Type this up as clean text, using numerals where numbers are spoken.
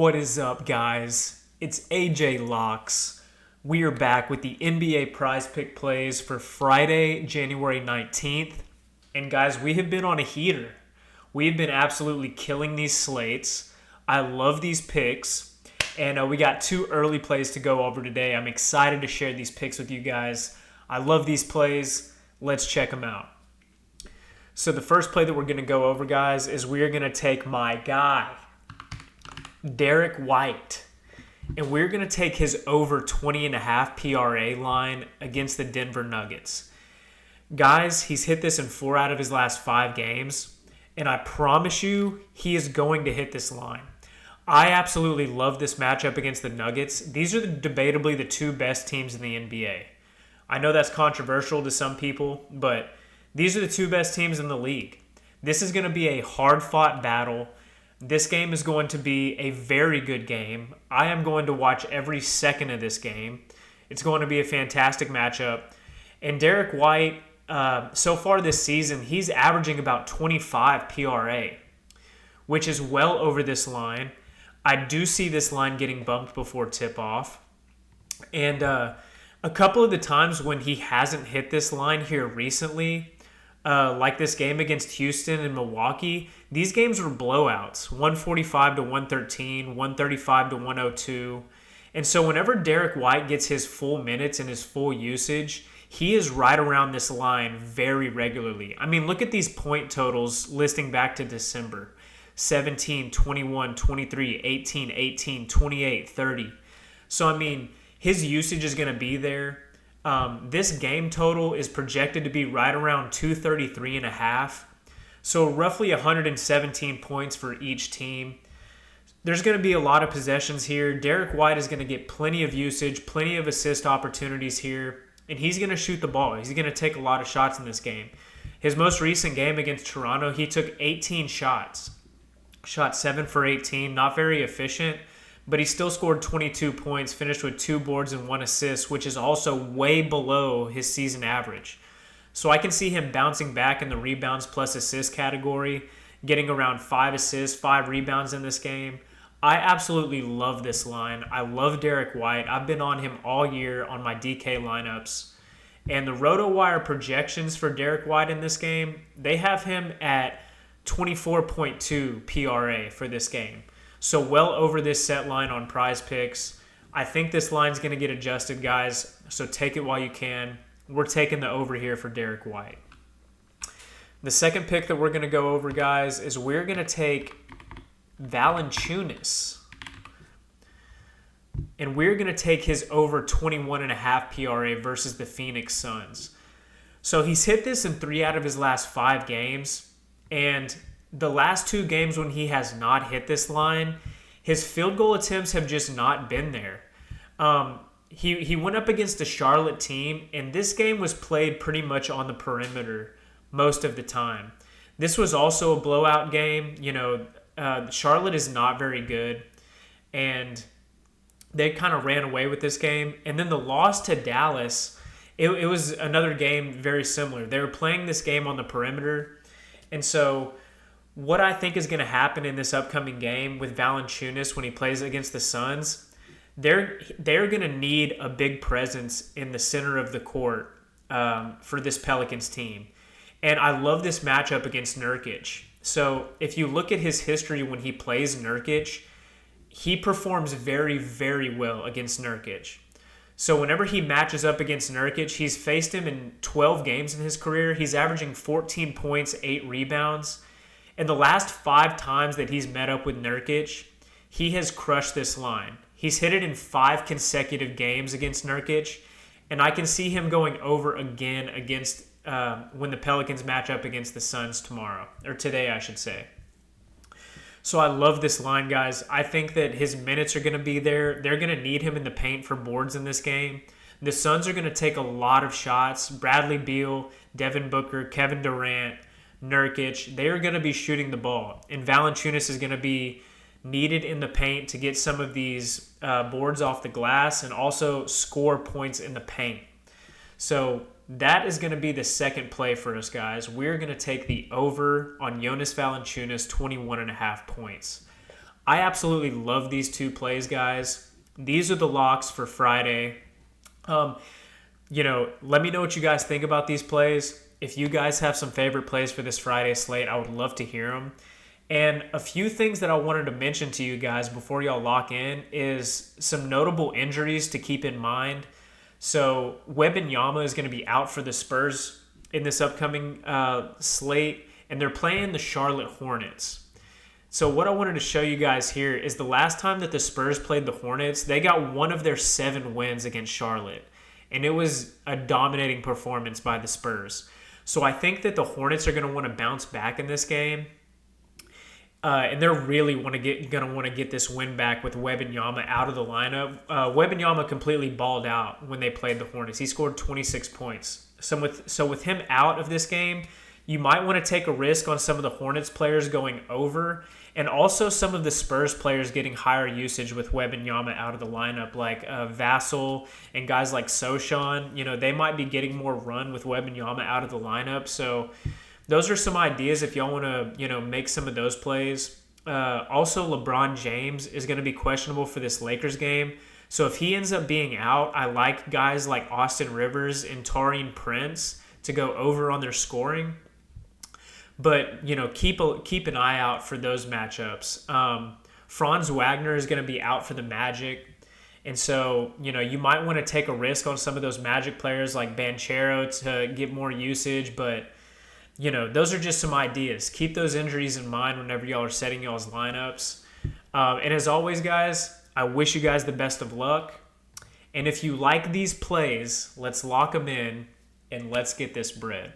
What is up, guys? It's AJ Locks. We are back with the NBA Prize Pick plays for Friday, January 19th. And guys, we have been on a heater. We have been absolutely killing these slates. I love these picks. And we got two early plays to go over today. I'm excited to share these picks with you guys. I love these plays. Let's check them out. So the first play that we're going to go over, guys, is we're going to take my guy, Derek White, and we're going to take his over 20.5 PRA line against the Denver Nuggets. Guys, he's hit this in 4 out of his last 5 games, and I promise you he is going to hit this line. I absolutely love this matchup against the Nuggets. These are debatably the two best teams in the NBA. I know that's controversial to some people, but these are the two best teams in the league. This is going to be a hard-fought battle. This game is going to be a very good game. I am going to watch every second of this game. It's going to be a fantastic matchup. And Derek White, so far this season, he's averaging about 25 PRA, which is well over this line. I do see this line getting bumped before tip-off. And a couple of the times when he hasn't hit this line here recently, like this game against Houston and Milwaukee, these games were blowouts, 145 to 113, 135 to 102. And so whenever Derek White gets his full minutes and his full usage, he is right around this line very regularly. I mean, look at these point totals listing back to December. 17, 21, 23, 18, 18, 28, 30. So, I mean, his usage is going to be there. This game total is projected to be right around 233.5. So roughly 117 points for each team. There's going to be a lot of possessions here. Derek White is going to get plenty of usage, plenty of assist opportunities here, and he's going to shoot the ball. He's going to take a lot of shots in this game. His most recent game against Toronto, he took 18 shots. Shot 7 for 18, not very efficient, but he still scored 22 points, finished with 2 boards and 1 assist, which is also way below his season average. So I can see him bouncing back in the rebounds plus assist category, getting around 5 assists, 5 rebounds in this game. I absolutely love this line. I love Derek White. I've been on him all year on my DK lineups. And the RotoWire projections for Derek White in this game, they have him at 24.2 PRA for this game. So well over this set line on Prizepicks. I think this line's going to get adjusted, guys, so take it while you can. We're taking the over here for Derek White. The second pick that we're going to go over, guys, is we're going to take Valanciunas. And we're going to take his over 21.5 PRA versus the Phoenix Suns. So he's hit this in 3 out of his last 5 games. And the last 2 games when he has not hit this line, his field goal attempts have just not been there. He went up against a Charlotte team, and this game was played pretty much on the perimeter most of the time. This was also a blowout game. You know, Charlotte is not very good, and they kind of ran away with this game. And then the loss to Dallas, it was another game very similar. They were playing this game on the perimeter. And so what I think is going to happen in this upcoming game with Valanciunas when he plays against the Suns, they're going to need a big presence in the center of the court for this Pelicans team. And I love this matchup against Nurkic. So if you look at his history when he plays Nurkic, he performs very, very well against Nurkic. So whenever he matches up against Nurkic, he's faced him in 12 games in his career. He's averaging 14 points, 8 rebounds. And the last 5 times that he's met up with Nurkic, he has crushed this line. He's hit it in 5 consecutive games against Nurkic. And I can see him going over again against when the Pelicans match up against the Suns tomorrow. Or today, I should say. So I love this line, guys. I think that his minutes are going to be there. They're going to need him in the paint for boards in this game. The Suns are going to take a lot of shots. Bradley Beal, Devin Booker, Kevin Durant, Nurkic, they are going to be shooting the ball. And Valanciunas is going to be needed in the paint to get some of these boards off the glass and also score points in the paint. So that is going to be the second play for us, guys. We're going to take the over on Jonas Valanciunas, 21.5 points. I absolutely love these two plays, guys. These are the locks for Friday. Um, let me know what you guys think about these plays. If you guys have some favorite plays for this Friday slate, I would love to hear them. And a few things that I wanted to mention to you guys before y'all lock in is some notable injuries to keep in mind. So Wembanyama is going to be out for the Spurs in this upcoming slate, and they're playing the Charlotte Hornets. So what I wanted to show you guys here is the last time that the Spurs played the Hornets, they got one of their 7 wins against Charlotte. And it was a dominating performance by the Spurs. So I think that the Hornets are going to want to bounce back in this game. And they're really going to want to get this win back with Wembanyama out of the lineup. Wembanyama completely balled out when they played the Hornets. He scored 26 points. So with him out of this game, you might want to take a risk on some of the Hornets players going over, and also some of the Spurs players getting higher usage with Wembanyama out of the lineup, like Vassell and guys like Sochan. They might be getting more run with Wembanyama out of the lineup. So those are some ideas if y'all want to, make some of those plays. Also, LeBron James is going to be questionable for this Lakers game. So if he ends up being out, I like guys like Austin Rivers and Taurean Prince to go over on their scoring. But, keep an eye out for those matchups. Franz Wagner is going to be out for the Magic. And so, you might want to take a risk on some of those Magic players like Banchero to get more usage. But, those are just some ideas. Keep those injuries in mind whenever y'all are setting y'all's lineups. And as always, guys, I wish you guys the best of luck. And if you like these plays, let's lock them in and let's get this bread.